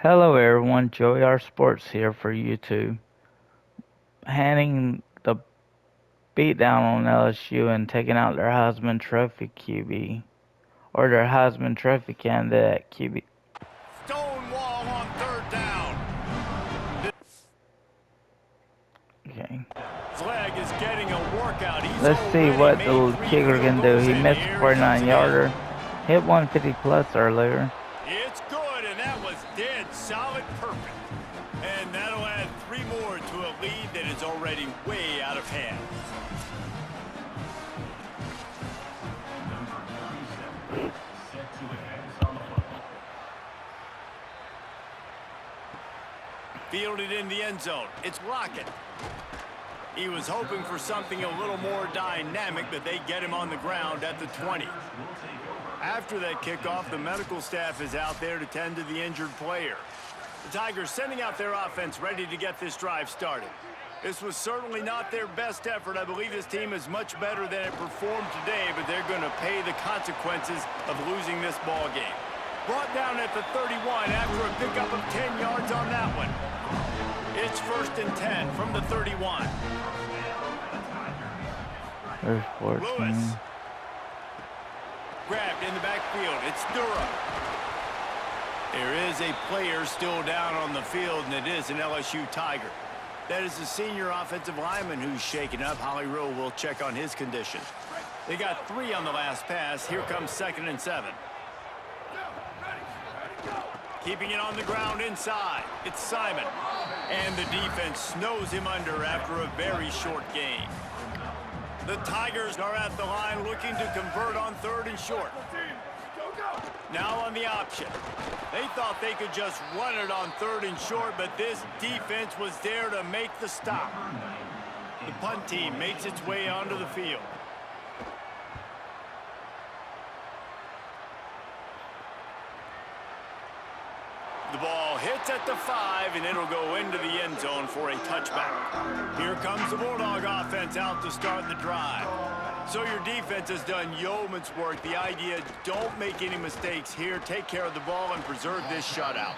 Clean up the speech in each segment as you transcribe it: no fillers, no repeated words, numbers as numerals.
Hello everyone, Joey R Sports here for YouTube. Handing the beatdown on LSU and taking out their Heisman Trophy QB. Or their Heisman Trophy candidate QB. Stonewall on third down. Okay. Flag is getting a workout. Let's see what the little kicker can do. He missed a 49-yarder. Hit 150 plus earlier. It's good, and that was dead solid perfect. And that'll add 3 more to a lead that is already way out of hand. Fielded in the end zone. It's Lockett. He was hoping for something a little more dynamic, but they get him on the ground at the 20. After that kickoff, the medical staff is out there to tend to the injured player. The Tigers sending out their offense ready to get this drive started. This was certainly not their best effort. I believe this team is much better than it performed today, but they're going to pay the consequences of losing this ball game. Brought down at the 31 after a pickup of 10 yards on that one. It's 1st and 10 from the 31. There's 14. Lewis. Grabbed in the backfield. It's Durham. There is a player still down on the field, and it is an LSU Tiger. That is the senior offensive lineman who's shaken up. Holly Rowe will check on his condition. They got 3 on the last pass. Here comes 2nd and 7. Keeping it on the ground inside. It's Simon. And the defense snows him under after a very short game. The Tigers are at the line looking to convert on 3rd and short. Now on the option. They thought they could just run it on 3rd and short, but this defense was there to make the stop. The punt team makes its way onto the field. The ball hits at the 5, and it'll go into the end zone for a touchback. Here comes the Bulldog offense out to start the drive. So your defense has done yeoman's work. The idea, don't make any mistakes here. Take care of the ball and preserve this shutout.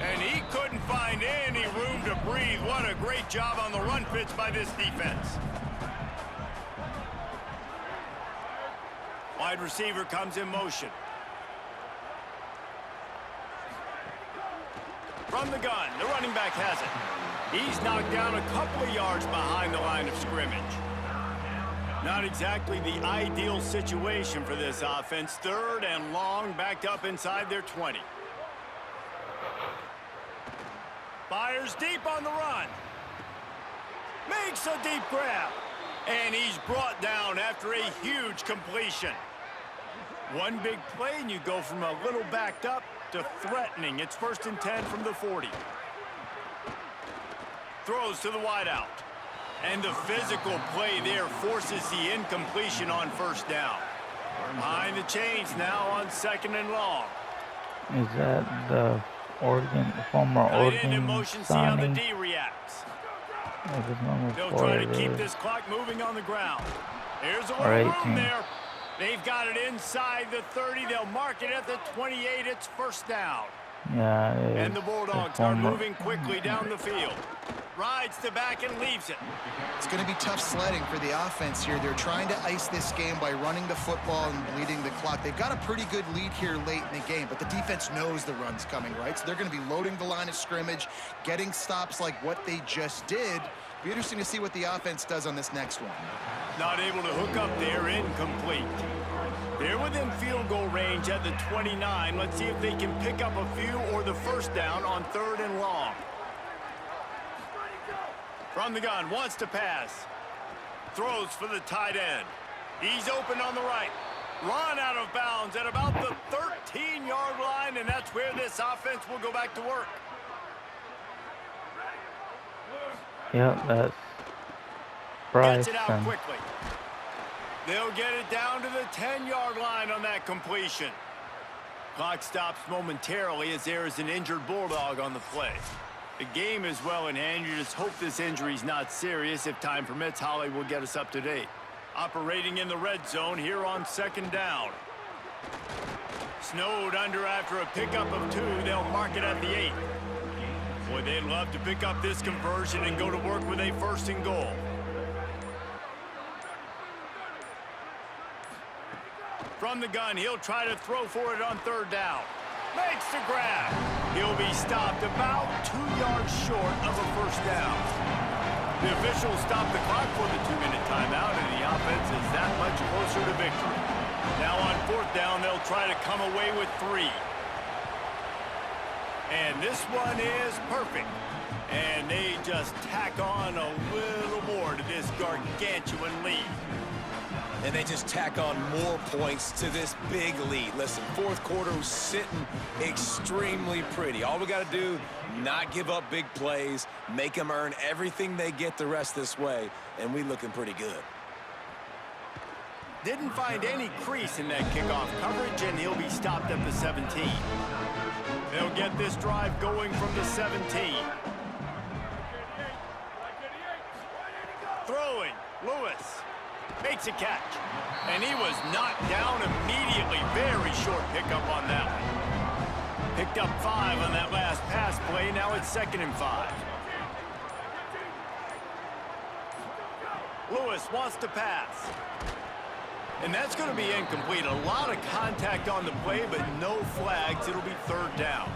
And he couldn't find any room to breathe. What a great job on the run pitch by this defense. Wide receiver comes in motion. From the gun, the running back has it. He's knocked down a couple of yards behind the line of scrimmage. Not exactly the ideal situation for this offense. 3rd and long, backed up inside their 20. Fires deep on the run. Makes a deep grab. And he's brought down after a huge completion. One big play, and you go from a little backed up to threatening. It's 1st and 10 from the 40. Throws to the wideout. And the physical play there forces the incompletion on 1st down. Behind the chains now on 2nd and long. Is that the former Oregon in motion, see how the signing? D reacts. They'll 4, try to keep this clock moving on the ground. There's a little room there. They've got it inside the 30. They'll mark it at the 28. It's 1st down. Yeah, and the Bulldogs are moving quickly down the field. Rides the back and leaves it. It's going to be tough sledding for the offense here. They're trying to ice this game by running the football and bleeding the clock. They've got a pretty good lead here late in the game, but the defense knows the run's coming, right? So they're going to be loading the line of scrimmage, getting stops like what they just did. Be interesting to see what the offense does on this next one. Not able to hook up there, incomplete. They're within field goal range at the 29. Let's see if they can pick up a few or the 1st down on 3rd and long. From the gun, wants to pass. Throws for the tight end. He's open on the right. Run out of bounds at about the 13-yard line, and that's where this offense will go back to work. Yep, that's Bryson. Gets it out quickly. They'll get it down to the 10-yard line on that completion. Clock stops momentarily as there is an injured Bulldog on the play. The game is well in hand. You just hope this injury's not serious. If time permits, Holly will get us up to date. Operating in the red zone here on 2nd down. Snowed under after a pickup of 2. They'll mark it at the 8. Boy, they'd love to pick up this conversion and go to work with a 1st and goal. From the gun, he'll try to throw for it on 3rd down. Makes the grab. He'll be stopped about 2 yards short of a 1st down. The officials stopped the clock for the 2-minute timeout, and the offense is that much closer to victory. Now on 4th down, they'll try to come away with 3. And this one is perfect. And they just tack on a little more to this gargantuan lead. And they just tack on more points to this big lead. Listen, 4th quarter was sitting extremely pretty. All we got to do, not give up big plays, make them earn everything they get the rest this way, and we looking pretty good. Didn't find any crease in that kickoff coverage, and he'll be stopped at the 17. They'll get this drive going from the 17. Throwing, Lewis. Makes a catch. And he was knocked down immediately. Very short pickup on that one. Picked up 5 on that last pass play. Now it's 2nd and 5. Lewis wants to pass. And that's going to be incomplete. A lot of contact on the play, but no flags. It'll be 3rd down.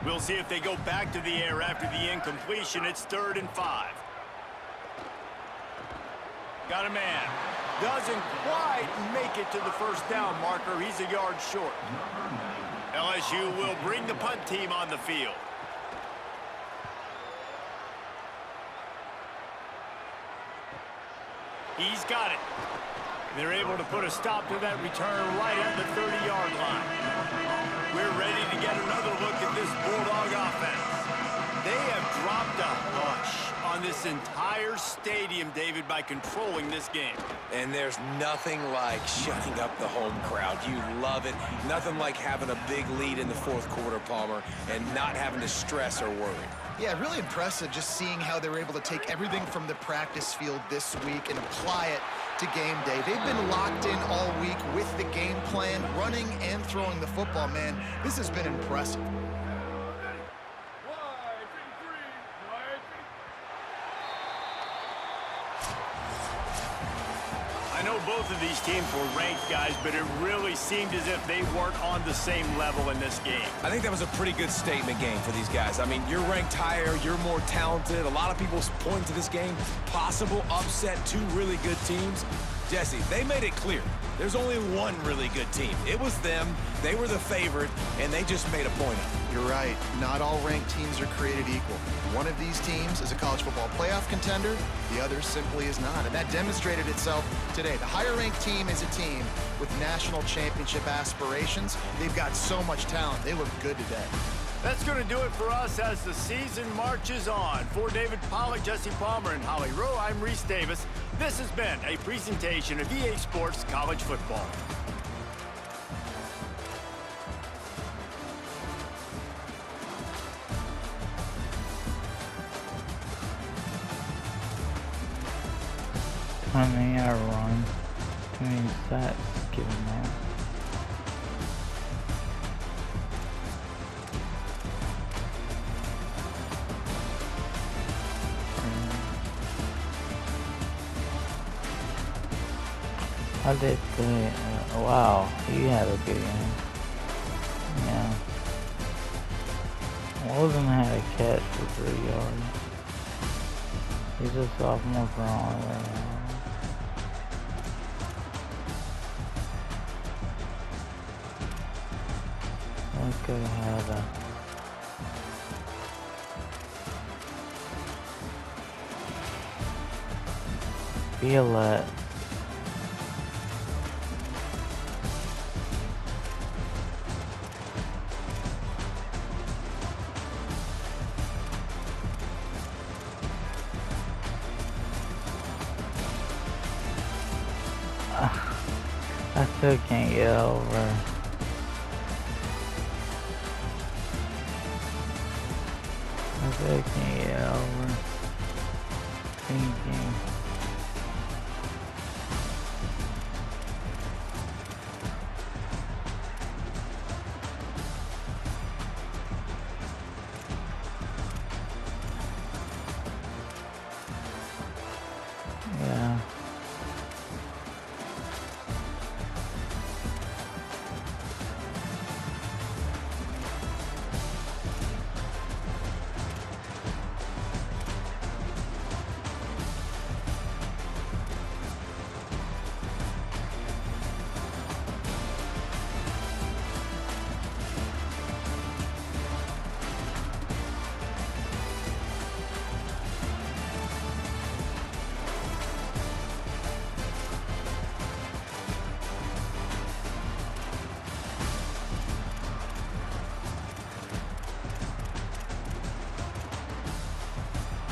We'll see if they go back to the air after the incompletion. It's 3rd and 5. Got a man. Doesn't quite make it to the 1st down marker. He's a yard short. LSU will bring the punt team on the field. He's got it. They're able to put a stop to that return right at the 30-yard line. We're ready to get another look at this Bulldog offense. They have dropped a hush on this entire stadium, David, by controlling this game. And there's nothing like shutting up the home crowd. You love it. Nothing like having a big lead in the 4th quarter, Palmer, and not having to stress or worry. Yeah, really impressive just seeing how they were able to take everything from the practice field this week and apply it to game day. They've been locked in all week with the game plan, running and throwing the football, man. This has been impressive. I know both of these teams were ranked, guys, but it really seemed as if they weren't on the same level in this game. I think that was a pretty good statement game for these guys. I mean, you're ranked higher, you're more talented. A lot of people point to this game, possible upset, 2 really good teams. Jesse, they made it clear. There's only one really good team. It was them. They were the favorite, and they just made a point of it. You're right. Not all ranked teams are created equal. One of these teams is a college football playoff contender. The other simply is not. And that demonstrated itself today. The higher-ranked team is a team with national championship aspirations. They've got so much talent. They look good today. That's going to do it for us as the season marches on. For David Pollack, Jesse Palmer, and Holly Rowe, I'm Reese Davis. This has been a presentation of EA Sports College Football. I run. Too many stats given that. I did good. Wow, he had a good game. Yeah. Walden had a catch for 3 yards. He's a sophomore for all that. Look at how be alert. I still can't get over. I still can't get over thinking.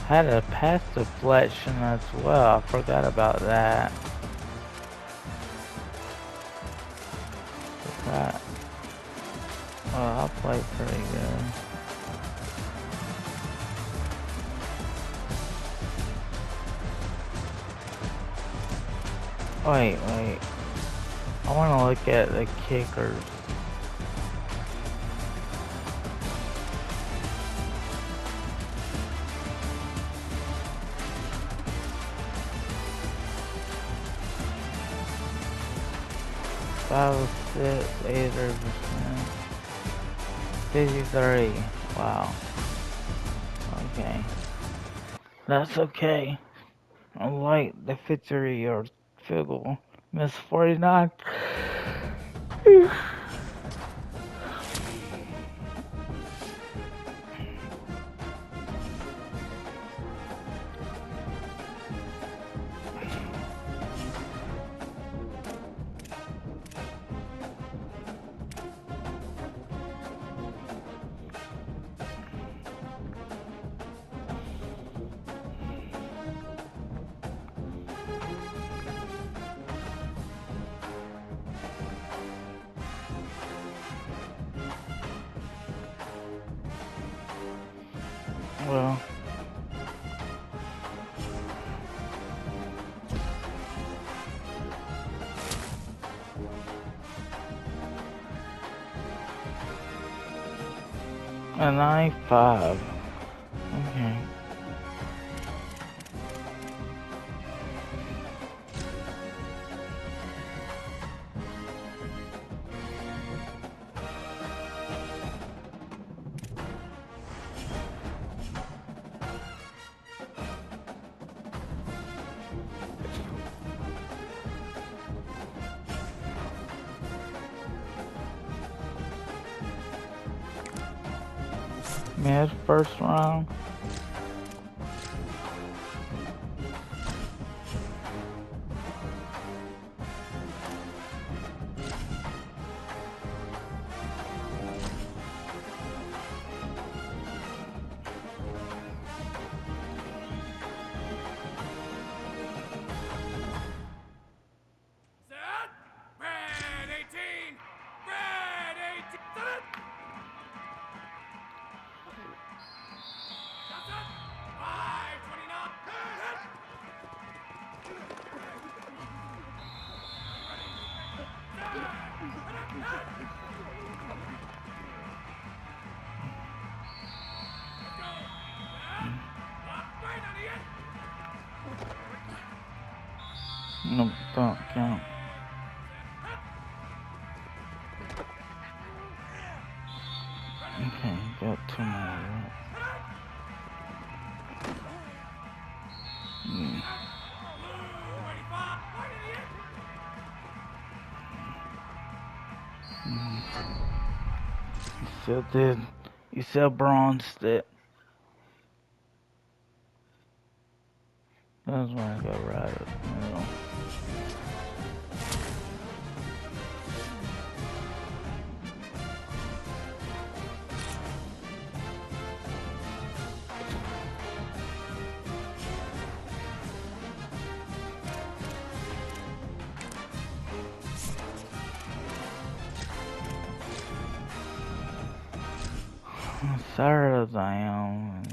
Had a pass deflection as well. I forgot about that. Forgot. Oh, I played pretty good. Wait. I want to look at the kickers. Five, 6, 80%. 53. Wow. Okay. That's okay. I like the 53-yard field goal. Miss 49. Well, a 95. Okay. Mid first round. Set. Red 18. Red 18. Set. Set. 529. Set. No, don't count. Okay, got 2 more. Mm. You still did. You still bronzed it. That's when I go right up the middle. Sorry as I am.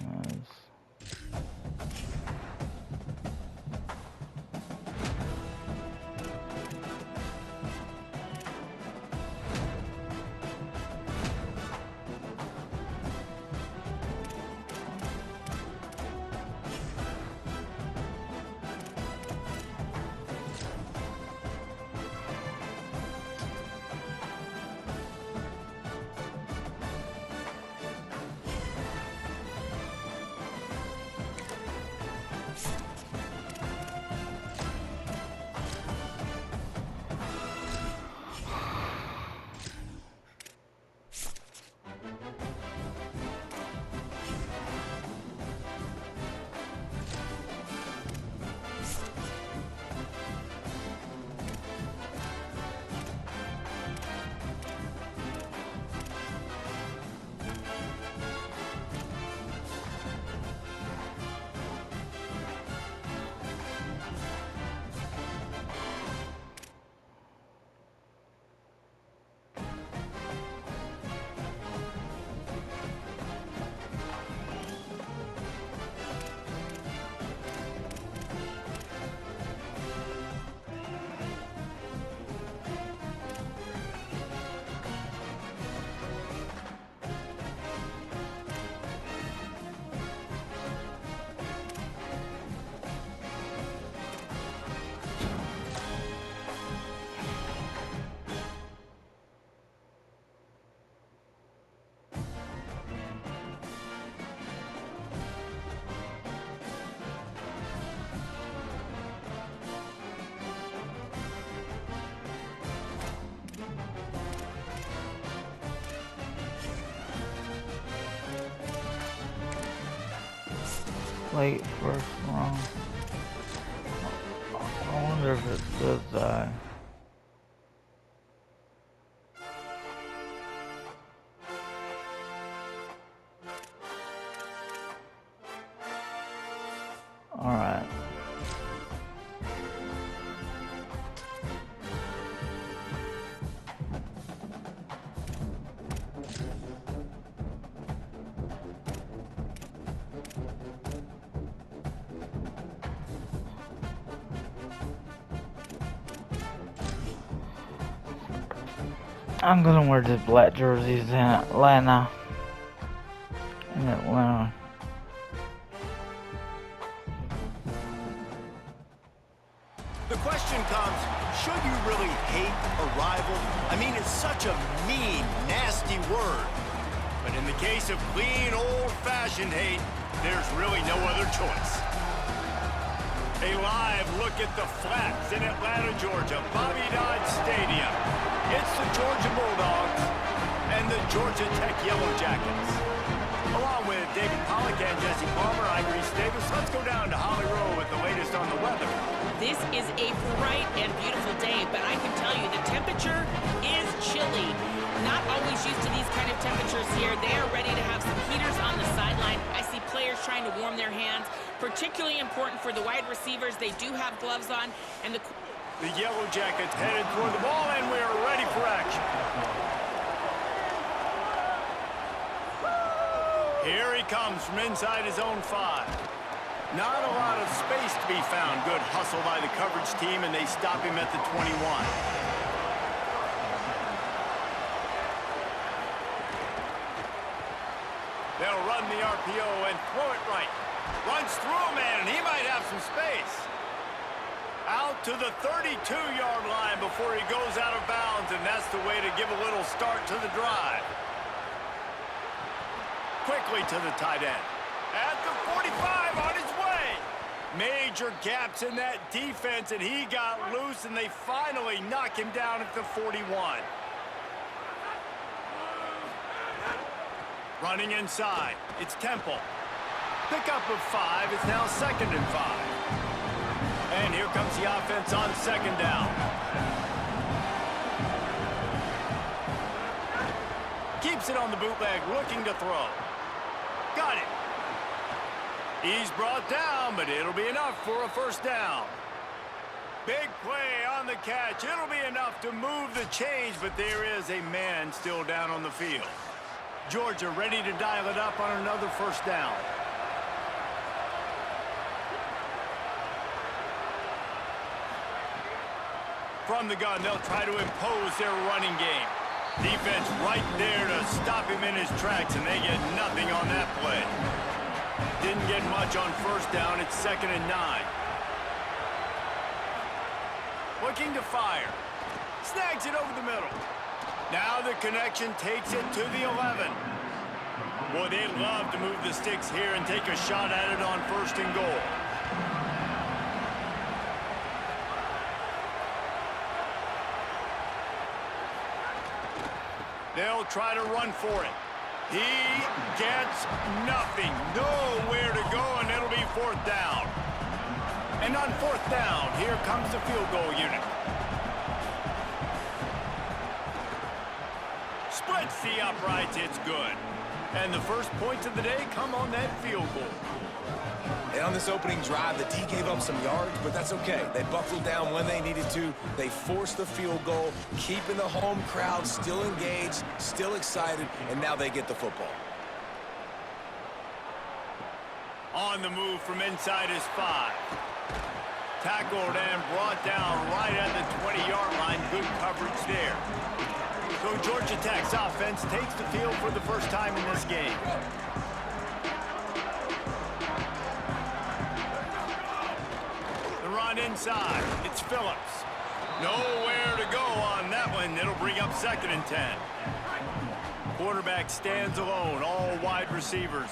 Late first round. I wonder if it's good. Alright. I'm gonna wear the black jerseys in Atlanta. In Atlanta. The question comes, should you really hate a rival? I mean, it's such a mean, nasty word. But in the case of clean, old-fashioned hate, there's really no other choice. A live look at the Flats in Atlanta, Georgia, Bobby Dodd Stadium. It's the Georgia Bulldogs and the Georgia Tech Yellow Jackets. Along with David Pollack and Jesse Palmer, I'm Reese Davis. Let's go down to Holly Rowe with the latest on the weather. This is a bright and beautiful day, but I can tell you the temperature is chilly. Not always used to these kind of temperatures here. They are ready to have some heaters on the sideline. I see players trying to warm their hands. Particularly important for the wide receivers. They do have gloves on. And the Yellow Jackets headed toward the ball, and we are ready for action. Here he comes from inside his own 5. Not a lot of space to be found. Good hustle by the coverage team, and they stop him at the 21. They'll run the RPO and throw it right. Runs through a man, and he might have some space. Out to the 32-yard line before he goes out of bounds, and that's the way to give a little start to the drive. Quickly to the tight end. At the 45, on his way. Major gaps in that defense, and he got loose, and they finally knock him down at the 41. Running inside, it's Temple. Pickup of 5, it's now 2nd and 5. And here comes the offense on 2nd down. Keeps it on the bootleg, looking to throw. Got it. He's brought down, but it'll be enough for a first down. Big play on the catch. It'll be enough to move the chains, but there is a man still down on the field. Georgia ready to dial it up on another first down. From the gun, they'll try to impose their running game. Defense right there to stop him in his tracks, and they get nothing on that play. Didn't get much on first down. It's 2nd and 9. Looking to fire. Snags it over the middle. Now the connection takes it to the 11. Boy, they'd love to move the sticks here and take a shot at it on 1st and goal. They'll try to run for it. He gets nothing. Nowhere to go, and it'll be 4th down. And on 4th down, here comes the field goal unit. Splits the uprights, it's good. And the first points of the day come on that field goal. And on this opening drive, the D gave up some yards, but that's okay. They buckled down when they needed to. They forced the field goal, keeping the home crowd still engaged, still excited, and now they get the football. On the move from inside his 5. Tackled and brought down right at the 20-yard line. Good coverage there. So Georgia Tech's offense takes the field for the first time in this game. Run inside. It's Phillips. Nowhere to go on that one. It'll bring up 2nd and 10. Quarterback stands alone. All wide receivers.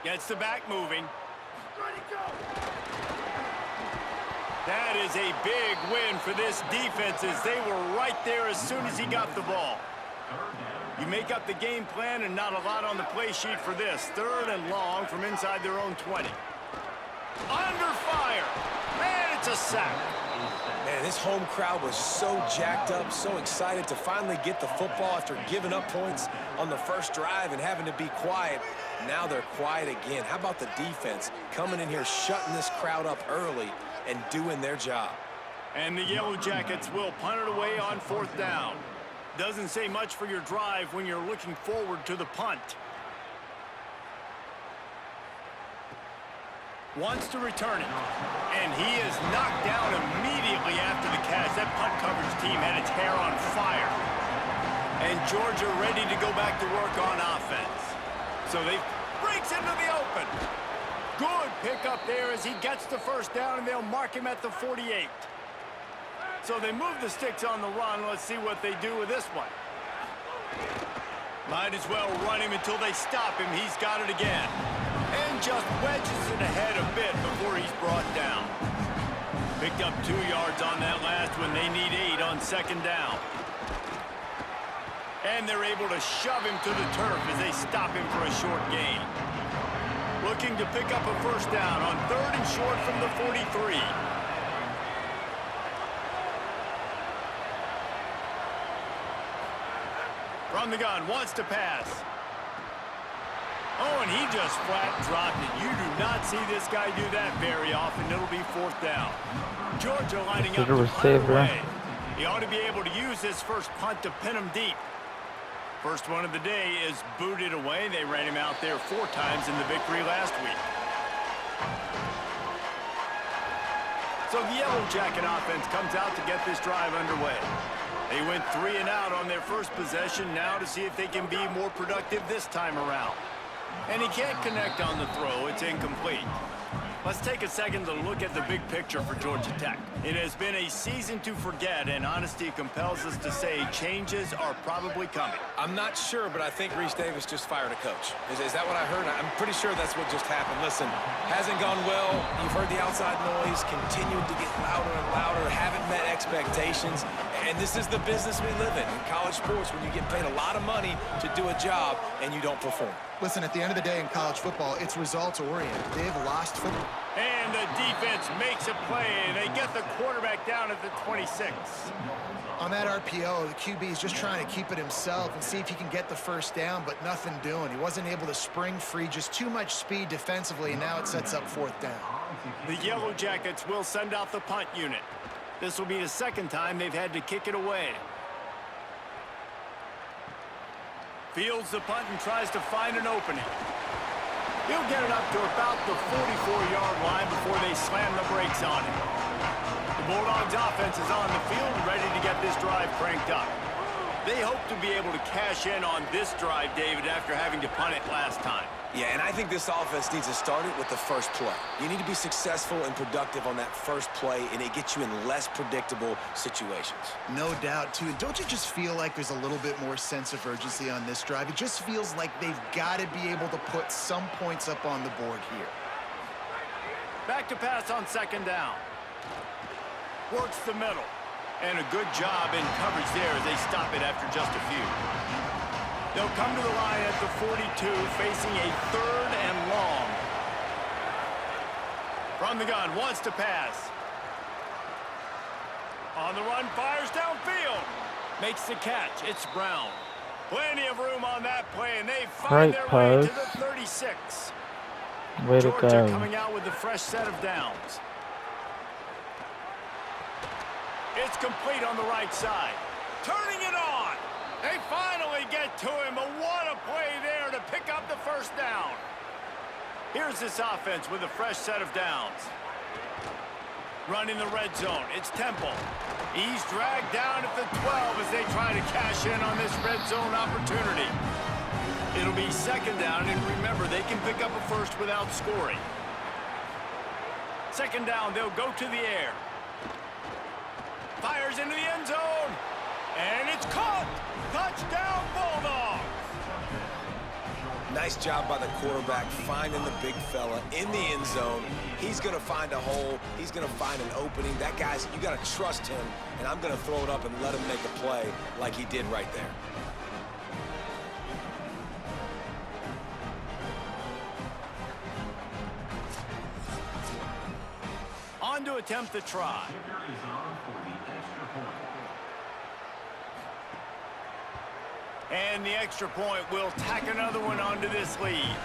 Gets the back moving. That is a big win for this defense as they were right there as soon as he got the ball. You make up the game plan and not a lot on the play sheet for this. 3rd and long from inside their own 20. Under fire. And it's a sack. Man, this home crowd was so jacked up, so excited to finally get the football after giving up points on the first drive and having to be quiet. Now they're quiet again. How about the defense coming in here, shutting this crowd up early and doing their job? And the Yellow Jackets will punt it away on 4th down. Doesn't say much for your drive when you're looking forward to the punt. Wants to return it. And he is knocked down immediately after the catch. That punt coverage team had its hair on fire. And Georgia ready to go back to work on offense. So they breaks into the open. Good pickup there as he gets the 1st down, and they'll mark him at the 48. So they move the sticks on the run. Let's see what they do with this one. Might as well run him until they stop him. He's got it again. And just wedges it ahead a bit before he's brought down. Picked up 2 yards on that last one. They need 8 on 2nd down. And they're able to shove him to the turf as they stop him for a short gain. Looking to pick up a 1st down on 3rd and short from the 43. From the gun, wants to pass. Oh, and he just flat dropped it. You do not see this guy do that very often. It'll be 4th down. Georgia lining up to punt away. He ought to be able to use this first punt to pin him deep. First one of the day is booted away. They ran him out there 4 times in the victory last week. So the Yellow Jacket offense comes out to get this drive underway. They went 3 and out on their first possession, now to see if they can be more productive this time around. And he can't connect on the throw. It's incomplete. Let's take a second to look at the big picture for Georgia Tech. It has been a season to forget, and honesty compels us to say changes are probably coming. I'm not sure, but I think Reese Davis just fired a coach. Is that what I heard? I'm pretty sure that's what just happened. Listen, hasn't gone well. You've heard the outside noise, continued to get louder and louder, haven't met expectations. And this is the business we live in college sports, when you get paid a lot of money to do a job and you don't perform. Listen, at the end of the day in college football, it's results-oriented. They've lost football. And the defense makes a play, and they get the quarterback down at the 26. On that RPO, the QB is just trying to keep it himself and see if he can get the 1st down, but nothing doing. He wasn't able to spring free, just too much speed defensively, and now it sets up 4th down. The Yellow Jackets will send out the punt unit. This will be the 2nd time they've had to kick it away. Fields the punt and tries to find an opening. He'll get it up to about the 44-yard line before they slam the brakes on him. The Bulldogs offense is on the field, ready to get this drive cranked up. They hope to be able to cash in on this drive, David, after having to punt it last time. Yeah, and I think this offense needs to start it with the first play. You need to be successful and productive on that first play, and it gets you in less predictable situations. No doubt, too. And don't you just feel like there's a little bit more sense of urgency on this drive? It just feels like they've got to be able to put some points up on the board here. Back to pass on 2nd down. Works the middle. And a good job in coverage there as they stop it after just a few. They'll come to the line at the 42, facing a 3rd and long. From the gun, wants to pass. On the run, fires downfield. Makes the catch. It's Brown. Plenty of room on that play, and they find their way to the 36. Way to Georgia go. coming out with a fresh set of downs. It's complete on the right side. Turning it on. They finally get to him, but what a play there to pick up the 1st down. Here's this offense with a fresh set of downs. Running the red zone, it's Temple. He's dragged down at the 12 as they try to cash in on this red zone opportunity. It'll be 2nd down, and remember, they can pick up a 1st without scoring. 2nd down, they'll go to the air. Fires into the end zone. And it's caught. Touchdown, Bulldogs. Nice job by the quarterback finding the big fella in the end zone. He's going to find a hole. He's going to find an opening. That guy's, you got to trust him, and I'm going to throw it up and let him make a play like he did right there. to attempt the try. And the extra point will tack another one onto this lead.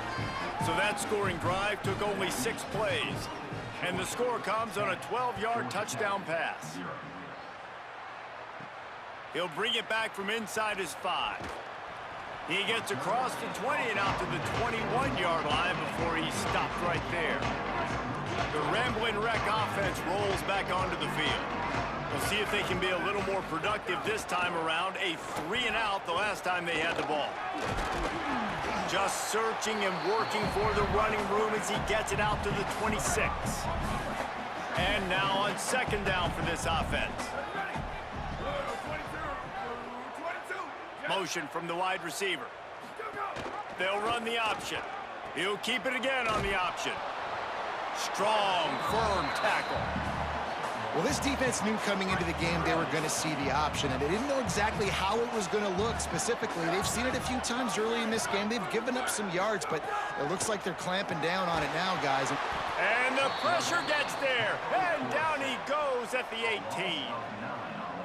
So that scoring drive took only 6 plays. And the score comes on a 12-yard touchdown pass. He'll bring it back from inside his 5. He gets across the 20 and out to the 21-yard line before he stopped right there. The Rambling Wreck offense rolls back onto the field. We'll see if they can be a little more productive this time around. A 3-and-out the last time they had the ball. Just searching and working for the running room as he gets it out to the 26. And now on second down for this offense. Motion from the wide receiver. They'll run the option. He'll keep it again on the option. Strong, firm tackle. Well, this defense knew coming into the game they were going to see the option, and they didn't know exactly how it was going to look specifically. They've seen it a few times early in this game. They've given up some yards, but it looks like they're clamping down on it now, guys. And the pressure gets there, and down he goes at the 18.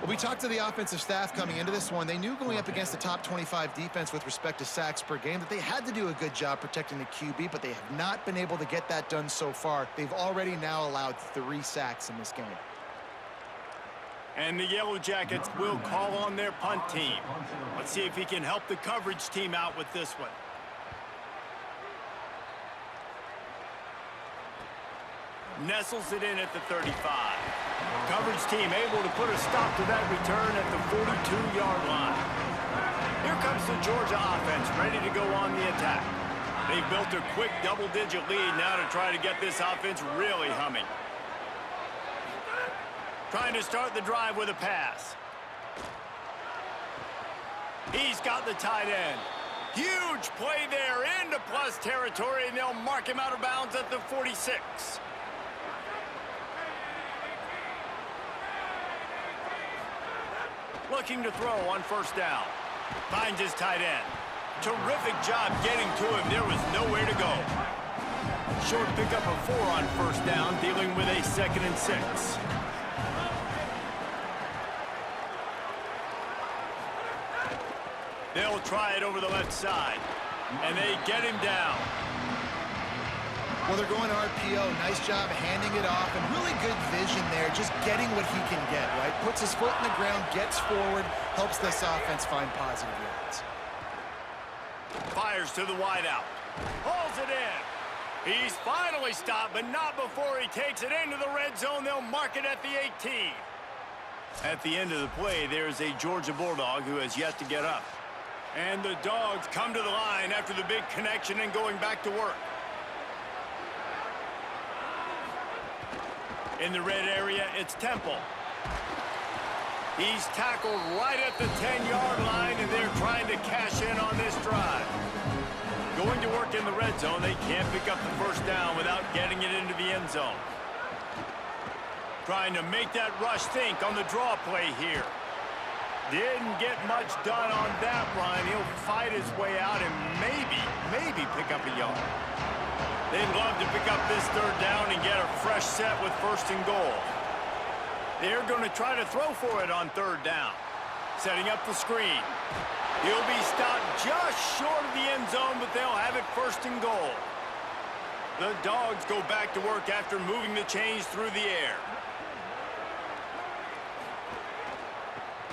Well, we talked to the offensive staff coming into this one. They knew going up against the top 25 defense with respect to sacks per game that they had to do a good job protecting the QB, but they have not been able to get that done so far. They've already now allowed 3 sacks in this game. And the Yellow Jackets will call on their punt team. Let's see if he can help the coverage team out with this one. Nestles it in at the 35. Coverage team able to put a stop to that return at the 42-yard line. Here comes the Georgia offense ready to go on the attack. They've built a quick double-digit lead now to try to get this offense really humming. Trying to start the drive with a pass. He's got the tight end. Huge play there into plus territory, and they'll mark him out of bounds at the 46. Looking to throw on first down. Finds his tight end. Terrific job getting to him. There was nowhere to go. Short pickup of 4 on first down, dealing with a 2nd and 6. They'll try it over the left side, and they get him down. Well, they're going RPO. Nice job handing it off, and really good vision there, just getting what he can get, right? Puts his foot in the ground, gets forward, helps this offense find positive yards. Fires to the wideout. Pulls it in. He's finally stopped, but not before he takes it into the red zone. They'll mark it at the 18. At the end of the play, there's a Georgia Bulldog who has yet to get up. And the Dogs come to the line after the big connection and going back to work. In the red area, it's Temple. He's tackled right at the 10-yard line, and they're trying to cash in on this drive. Going to work in the red zone, they can't pick up the first down without getting it into the end zone. Trying to make that rush think on the draw play here. Didn't get much done on that run. He'll fight his way out and maybe pick up a yard. They'd love to pick up this third down and get a fresh set with 1st and goal. They're going to try to throw for it on 3rd down. Setting up the screen. He'll be stopped just short of the end zone, but they'll have it 1st and goal. The Dogs go back to work after moving the chains through the air.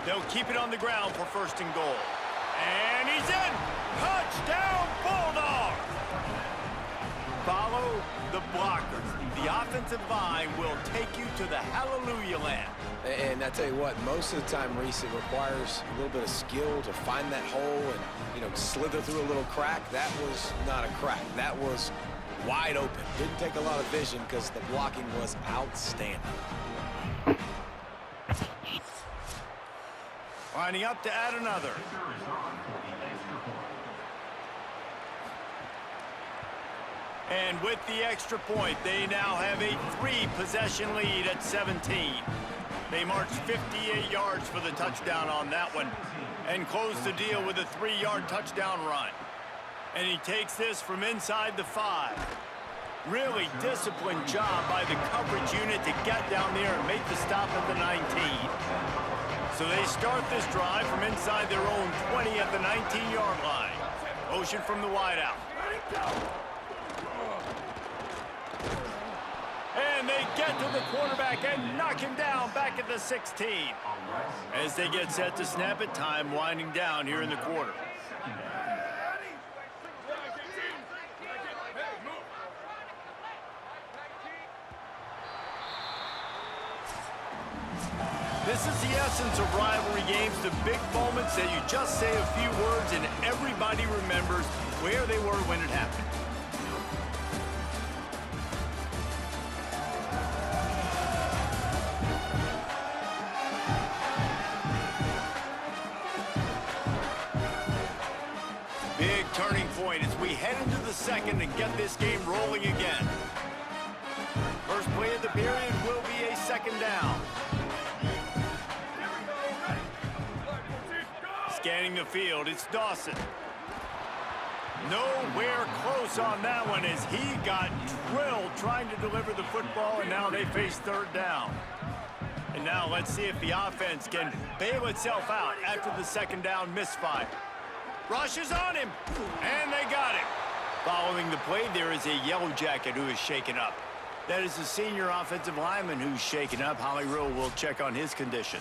They'll keep it on the ground for 1st and goal. And he's in! Touchdown, Bulldog! Follow the blockers. The offensive line will take you to the hallelujah land. And I tell you what, most of the time, Reese, it requires a little bit of skill to find that hole and, slither through a little crack. That was not a crack. That was wide open. Didn't take a lot of vision because the blocking was outstanding. Lining up to add another. And with the extra point, they now have a 3-possession lead at 17. They marched 58 yards for the touchdown on that one and closed the deal with a 3-yard touchdown run. And he takes this from inside the 5. Really disciplined job by the coverage unit to get down there and make the stop at the 19. So they start this drive from inside their own 20 at the 19-yard line. Motion from the wideout. And they get to the quarterback and knock him down back at the 16. As they get set to snap it, time winding down here in the quarter. This is the essence of rivalry games, the big moments that you just say a few words and everybody remembers where they were when it happened. Big turning point as we head into the second and get this game rolling again. First play of the period will be a second down. Scanning the field, it's Dawson. Nowhere close on that one as he got drilled trying to deliver the football, and now they face third down. And now let's see if the offense can bail itself out after the second down misfire. Rush is on him, and they got him. Following the play, there is a yellow jacket who is shaken up. That is the senior offensive lineman who's shaken up. Holly Rill will check on his condition.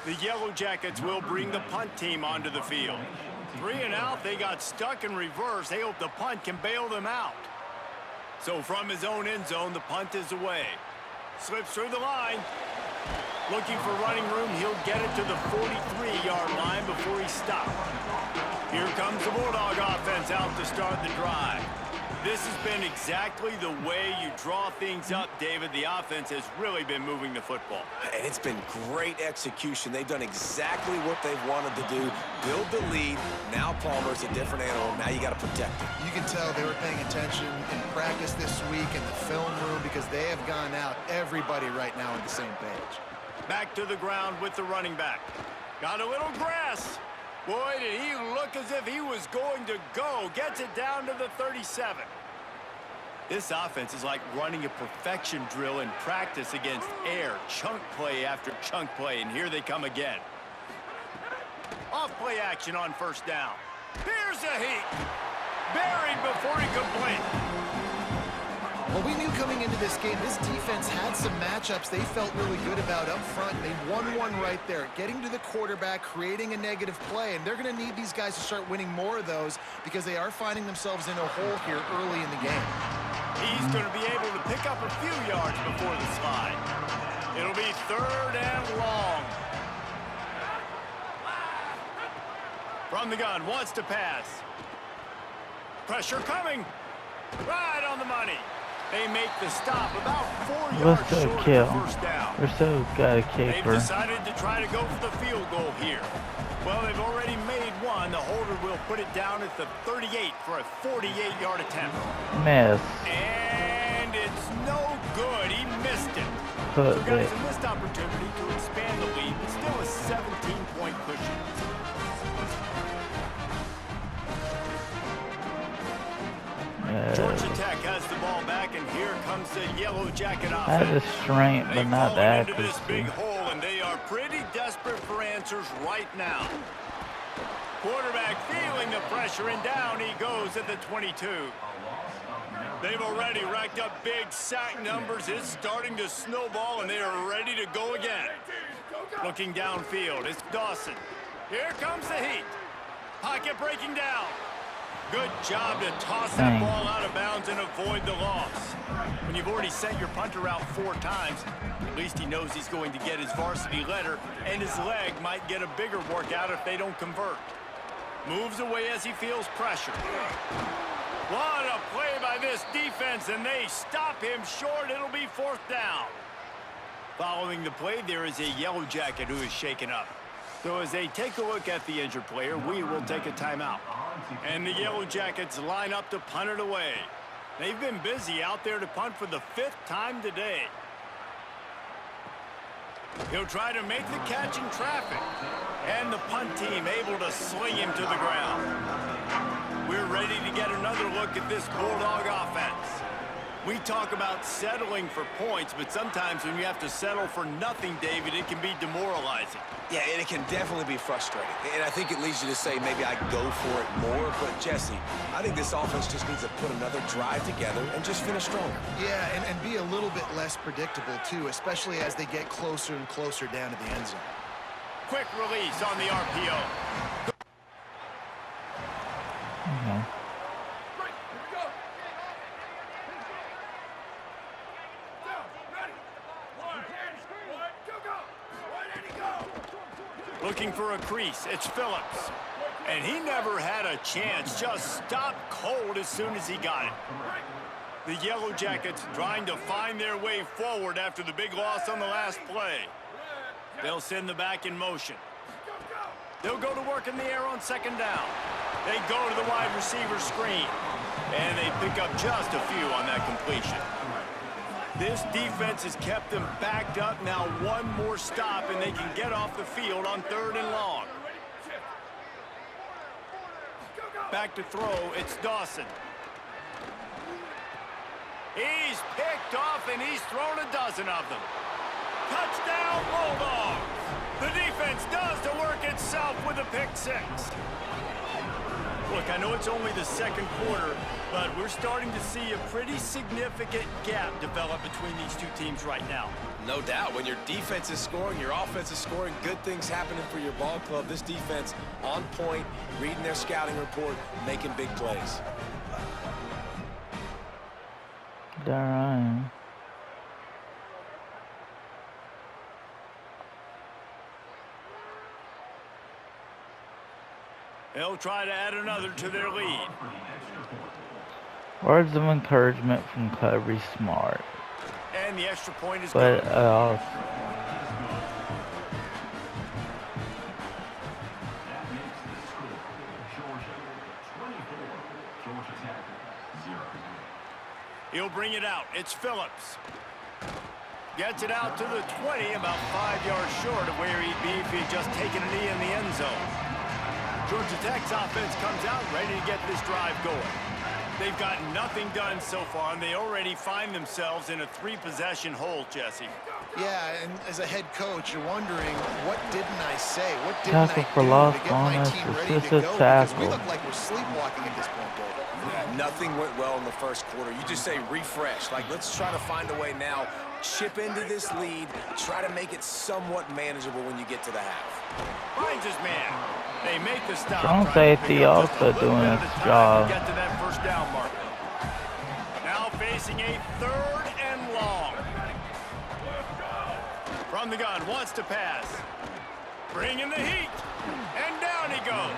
The Yellow Jackets will bring the punt team onto the field. 3 and out, they got stuck in reverse. They hope the punt can bail them out. So from his own end zone, the punt is away. Slips through the line. Looking for running room, he'll get it to the 43-yard line before he stopped. Here comes the Bulldog offense out to start the drive. This has been exactly the way you draw things up, David. The offense has really been moving the football. And it's been great execution. They've done exactly what they've wanted to do. Build the lead. Now Palmer's a different animal. Now you got to protect him. You can tell they were paying attention in practice this week in the film room because they have gone out, everybody right now on the same page. Back to the ground with the running back. Got a little grass. Boy, did he look as if he was going to go. Gets it down to the 37. This offense is like running a perfection drill in practice against air. Chunk play after chunk play, and here they come again. Off play action on first down. Here's a heat. Buried before he could blink. Well, we knew coming into this game, this defense had some matchups they felt really good about up front. They won one right there, getting to the quarterback, creating a negative play, and they're going to need these guys to start winning more of those because they are finding themselves in a hole here early in the game. He's going to be able to pick up a few yards before the slide. It'll be third and long. From the gun, wants to pass. Pressure coming. Right on the money. They make the stop about 4 yards short of the first down. They're so got a kicker. They've decided to try to go for the field goal here. Well, they've already made one. The holder will put it down at the 38 for a 48-yard attempt. Miss. And it's no good. He missed it. But So, guys, a missed opportunity to expand the lead, but still a 17-point cushion. Georgia Tech has the ball back, and here comes the Yellow Jacket offense. Had the strength, but not the They've fallen into this accuracy. big hole, and they are pretty desperate for answers right now. Quarterback feeling the pressure, and down he goes at the 22. They've already racked up big sack numbers. It's starting to snowball, and they are ready to go again. Looking downfield, it's Dawson. Here comes the heat. Pocket breaking down. Good job to toss that ball out of bounds and avoid the loss. When you've already sent your punter out 4 times, at least he knows he's going to get his varsity letter, and his leg might get a bigger workout if they don't convert. Moves away as he feels pressure. What a play by this defense, and they stop him short. It'll be 4th down. Following the play, there is a Yellow Jacket who is shaken up. So as they take a look at the injured player, we will take a timeout. And the Yellow Jackets line up to punt it away. They've been busy out there to punt for the 5th time today. He'll try to make the catch in traffic. And the punt team able to sling him to the ground. We're ready to get another look at this Bulldog offense. We talk about settling for points, but sometimes when you have to settle for nothing, David, it can be demoralizing. Yeah, and it can definitely be frustrating. And I think it leads you to say maybe I go for it more. But, Jesse, I think this offense just needs to put another drive together and just finish stronger. Yeah, and be a little bit less predictable, too, especially as they get closer and closer down to the end zone. Quick release on the RPO. Looking for a crease, it's Phillips. And he never had a chance, just stopped cold as soon as he got it. The Yellow Jackets trying to find their way forward after the big loss on the last play. They'll send the back in motion. They'll go to work in the air on second down. They go to the wide receiver screen. And they pick up just a few on that completion. This defense has kept them backed up. Now one more stop, and they can get off the field on 3rd and long. Back to throw, it's Dawson. He's picked off, and he's thrown a dozen of them. Touchdown, Bulldogs! The defense does the work itself with a pick 6. Look, I know it's only the second quarter, but we're starting to see a pretty significant gap develop between these two teams right now. No doubt. When your defense is scoring, your offense is scoring, good things happening for your ball club. This defense on point, reading their scouting report, making big plays. Darn. They'll try to add another to their lead. Words of encouragement from Kirby Smart. And the extra point is But good. He'll bring it out. It's Phillips. Gets it out to the 20, about 5 yards short of where he'd be if he had just taken a knee in the end zone. Georgia Tech's offense comes out ready to get this drive going. They've got nothing done so far, and they already find themselves in a 3-possession hole, Jesse. Yeah, and as a head coach, you're wondering, what didn't I say? What didn't Tackle I for do loss to get my bonus, team ready to assisted go? Because we tackle. look like we're sleepwalking at this point, David. Yeah, nothing went well in the first quarter. You just say refresh. Like, let's try to find a way now. Chip into this lead. Try to make it somewhat manageable when you get to the half. Finds his man. They make the stop. Strong safety also doing its job. Get to that first down marker. Now facing a 3rd and long. From the gun, wants to pass. Bringing the heat. And down he goes.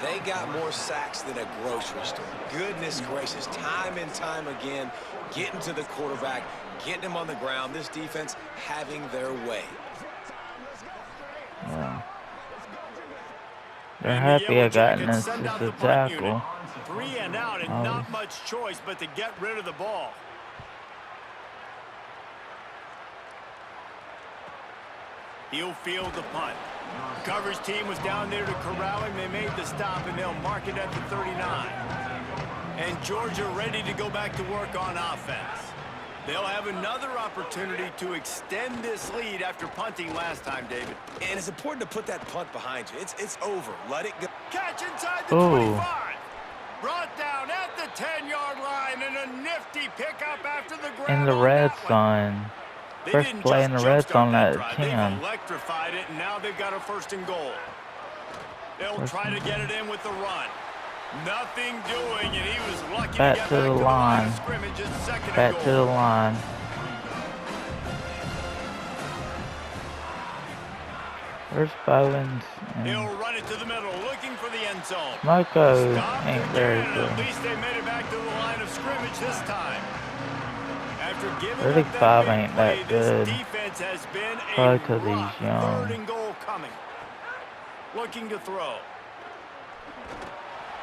They got more sacks than a grocery store. Goodness gracious, time and time again, getting to the quarterback, getting him on the ground. This defense having their way. Yeah. They're happy I got an assisted tackle. 3 and out, and not much choice but to get rid of the ball. He'll field the punt. The coverage team was down there to corral him. They made the stop, and they'll mark it at the 39. And Georgia ready to go back to work on offense. They'll have another opportunity to extend this lead after punting last time, David. And it's important to put that punt behind you. It's over. Let it go. Catch inside the 25. Brought down at the 10-yard line, and a nifty pickup after the grab. In the red zone. First play in the red zone at 10. They've electrified it, and now they've got a 1st and goal. They'll try to get it in with the run. Nothing doing, and he was lucky to get back to the line of scrimmage at 2nd and goal. Back to the line. Where's Bowens? He'll run it to the middle, looking for the end zone. Smoko ain't very good. At least they made it back to the line of scrimmage this time. After giving 35 up ain't that that good. this defense has been Probably a 'cause he's young. 3rd and goal coming. Looking to throw.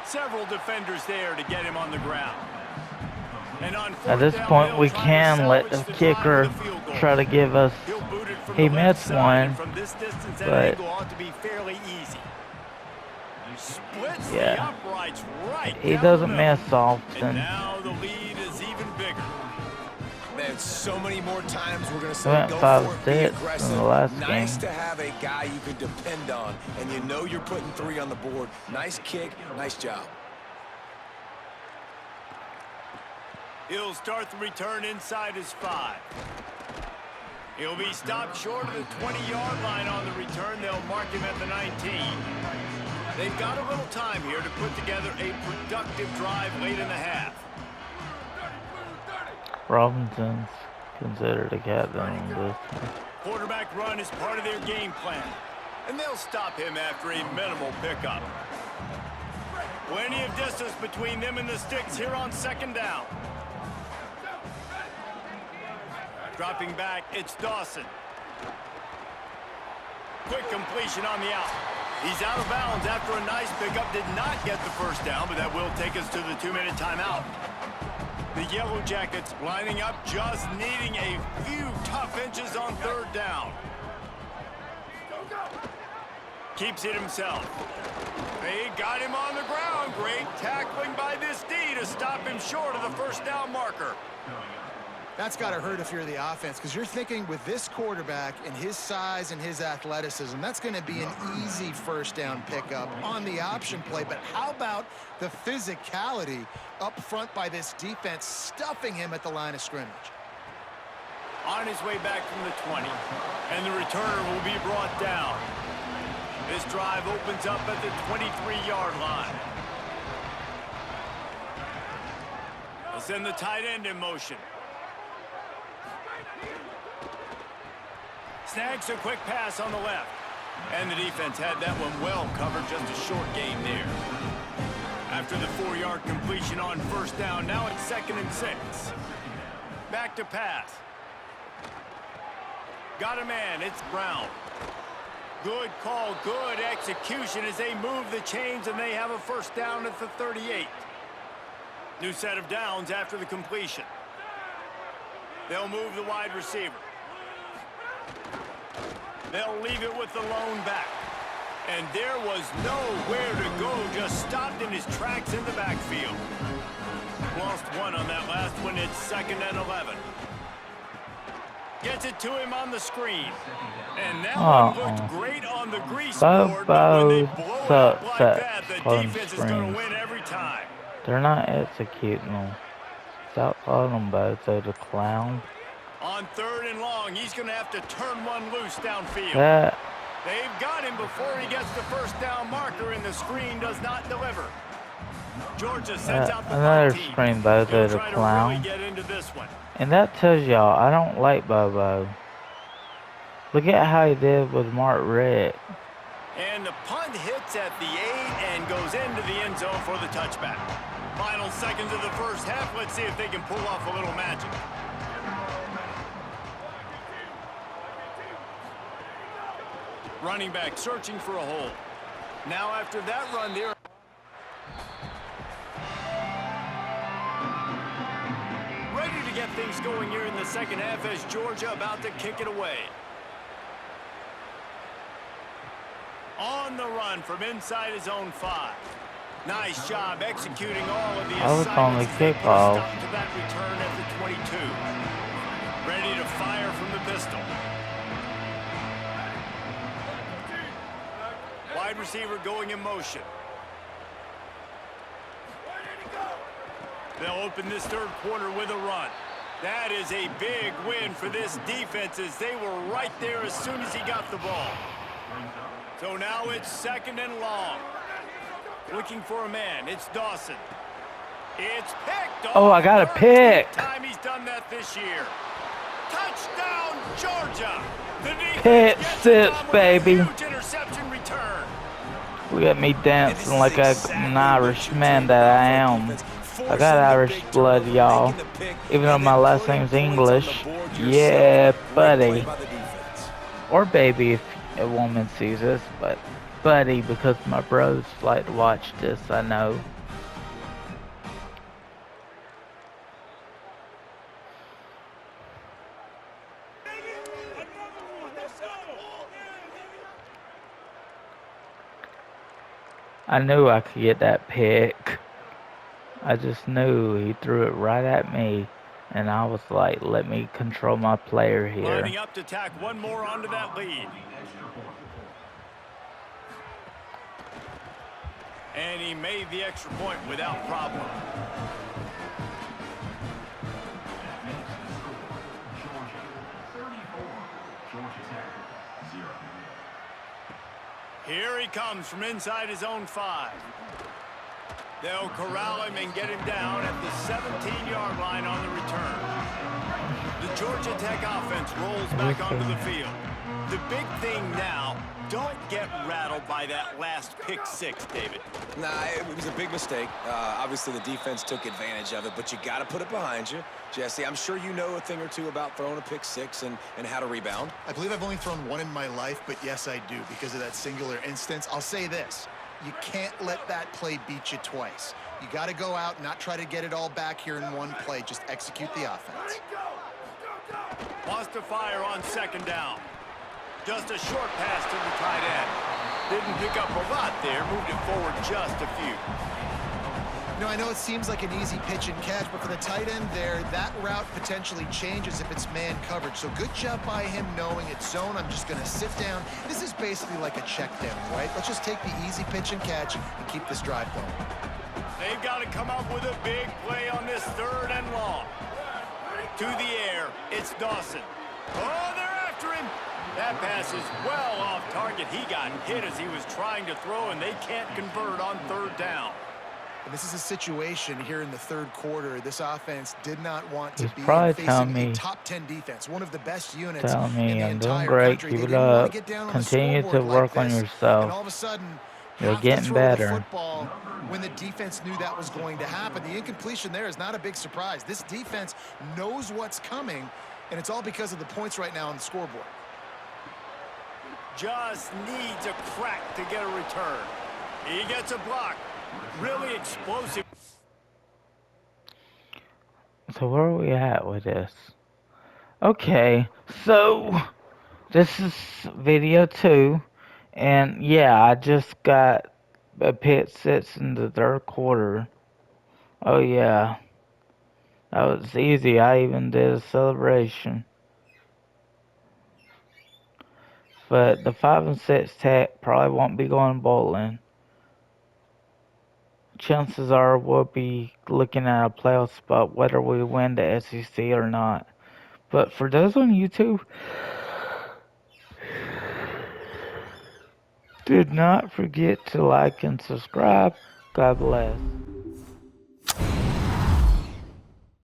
Several defenders there to get him on the ground. And on At this point, we can let the kicker try to give us. He missed one, from this distance, that but angle ought to be fairly easy. Splits the yeah, uprights right he down doesn't the middle. miss And often. now the lead is even even bigger. Man, so many more times we're going to He say went go five for it, be assists in aggressive. the last Nice game. to have a guy you can depend on, and you know you're putting 3 on the board. Nice kick, nice job. He'll start the return inside his 5. He'll be stopped short of the 20-yard line on the return. They'll mark him at the 19. They've got a little time here to put together a productive drive late in the half. Robinson's considered a captain in this one. Quarterback run is part of their game plan, and they'll stop him after a minimal pickup. Plenty of distance between them and the sticks here on 2nd down. Dropping back, it's Dawson. Quick completion on the out. He's out of bounds after a nice pickup. Did not get the first down, but that will take us to the 2-minute timeout. The Yellow Jackets lining up, just needing a few tough inches on 3rd down. Keeps it himself. They got him on the ground. Great tackling by this D to stop him short of the 1st down marker. That's got to hurt if you're the offense, because you're thinking with this quarterback and his size and his athleticism, that's going to be an easy 1st down pickup on the option play. But how about the physicality up front by this defense, stuffing him at the line of scrimmage? On his way back from the 20, and the returner will be brought down. This drive opens up at the 23-yard line. They'll send the tight end in motion. Snags a quick pass on the left. And the defense had that one well covered, just a short gain there. After the 4-yard completion on 1st down, now it's 2nd and 6. Back to pass. Got a man, it's Brown. Good call, good execution as they move the chains, and they have a 1st down at the 38. New set of downs after the completion. They'll move the wide receiver. They'll leave it with the lone back. And there was nowhere to go, just stopped in his tracks in the backfield. Lost 1 on that last one. It's 2nd and 11. Gets it to him on the screen. And that one looked great on the grease board, but when they blow it up like that, the defense is going to win every time. They're not executing them. Stop calling them both, so the clown. On 3rd and long, he's going to have to turn one loose downfield. They've got him before he gets the 1st down marker, and the screen does not deliver. Georgia sends out the another team. screen Bobo the clown. Really get into this one. And that tells y'all I don't like Bobo. Look at how he did with Mark Rick. And the punt hits at the 8 and goes into the end zone for the touchback. Final seconds of the 1st half. Let's see if they can pull off a little magic. Running back searching for a hole. Now after that run there. Ready to get things going here in the 2nd half as Georgia about to kick it away. On the run from inside his own 5. Nice job executing all of the assignments. Kickoff. Stop to that return at the 22. Ready to fire from the pistol. Wide receiver going in motion. They'll open this 3rd quarter with a run. That is a big win for this defense as they were right there as soon as he got the ball. So now it's 2nd and long. Looking for a man. It's Dawson. It's picked. Oh, I got a pick. Time he's done that this year. Touchdown, Georgia. The Pick six, baby. Huge interception return. Look at me dancing like an Irishman that I am. I got Irish blood, y'all. Even though my last name's English. Yeah, buddy. Or baby if a woman sees this, but buddy because my bros like to watch this, I know. I knew I could get that pick. I just knew he threw it right at me, and I was like, let me control my player here. Lining up to tack one more onto that lead. And he made the extra point without problem. Here he comes from inside his own 5. They'll corral him and get him down at the 17-yard line on the return. The Georgia Tech offense rolls back onto the field. The big thing now, don't get rattled by that last pick 6, David. Nah, it was a big mistake. Obviously, the defense took advantage of it, but you got to put it behind you. Jesse, I'm sure you know a thing or two about throwing a pick 6 and how to rebound. I believe I've only thrown one in my life, but yes, I do because of that singular instance. I'll say this. You can't let that play beat you twice. You got to go out and not try to get it all back here in one play. Just execute the offense. Wants to fire on second down. Just a short pass to the tight end. Didn't pick up a lot there. Moved it forward just a few. You know, I know it seems like an easy pitch and catch, but for the tight end there, that route potentially changes if it's man coverage. So good job by him knowing it's zone. I'm just going to sit down. This is basically like a check down, right? Let's just take the easy pitch and catch and keep this drive going. They've got to come up with a big play on this 3rd and long. To the air, it's Dawson. Oh, they're after him. That pass is well off target. He got hit as he was trying to throw, and they can't convert on 3rd down. And this is a situation here in the 3rd quarter. This offense did not want to He's be probably facing telling a me, top 10 defense, one of the best units telling in me the I'm doing entire great, country. keep They it didn't want to up, get down on the continue to scoreboard like work on this, and yourself. all of a sudden You're have to getting throw the better. football when the defense knew that was going to happen. The incompletion there is not a big surprise. This defense knows what's coming, and it's all because of the points right now on the scoreboard. Just needs a crack to get a return. He gets a block. Really explosive. So where are we at with this? Okay, so this is video 2, and yeah, I just got a pick 6 in the 3rd quarter. Oh yeah, that was easy. I even did a celebration. But the 5 and 6 Tech probably won't be going bowling. Chances are we'll be looking at a playoff spot whether we win the SEC or not. But for those on YouTube, did not forget to like and subscribe. God bless.